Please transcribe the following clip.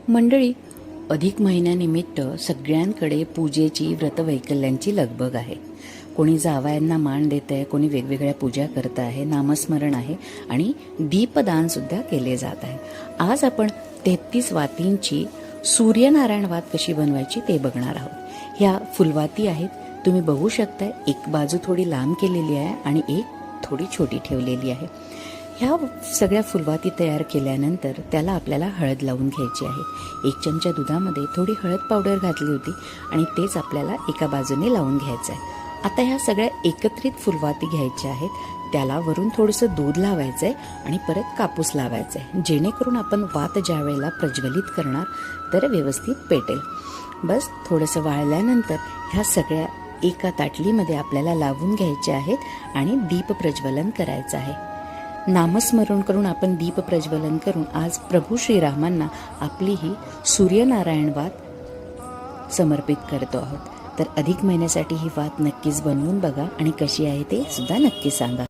मंडळी, अधिक महिन्यानिमित्त सगळ्यांकडे पूजेची व्रतवैकल्यांची लगबग आहे. कोणी जावयांना मान देत आहे, कोणी वेगवेगळ्या पूजा करत आहे, नामस्मरण आहे आणि दीपदानसुद्धा केले जात आहे. आज आपण 33 वातींची सूर्यनारायण वात कशी बनवायची ते बघणार आहोत. ह्या फुलवाती आहेत, तुम्ही बघू शकता. एक बाजू थोडी लांब केलेली आहे आणि एक थोडी छोटी ठेवलेली आहे. ह्या सगळ्या फुलवाती तयार केल्यानंतर त्याला आपल्याला हळद लावून घ्यायची आहे. 1 चमचा दुधामध्ये थोडी हळद पावडर घातली होती आणि तेच आपल्याला एका बाजूने लावून घ्यायचं आहे. आता ह्या सगळ्या एकत्रित फुलवाती घ्यायच्या आहेत. त्याला वरून थोडंसं दूध लावायचं आहे आणि परत कापूस लावायचा आहे, जेणेकरून आपण वात ज्या वेळेला प्रज्वलित करणार तर व्यवस्थित पेटेल. बस थोडंसं वाळल्यानंतर ह्या सगळ्या एका ताटलीमध्ये आपल्याला लावून घ्यायच्या आहेत आणि दीप प्रज्वलन करायचं आहे. नामस्मरण करून आपण दीप प्रज्वलन करून आज प्रभू श्रीरामांना आपली ही सूर्यनारायण वात समर्पित करतो आहोत. तर अधिक महिन्यासाठी ही वात नक्कीच बनवून बघा आणि कशी आहे ते सुद्धा नक्की सांगा.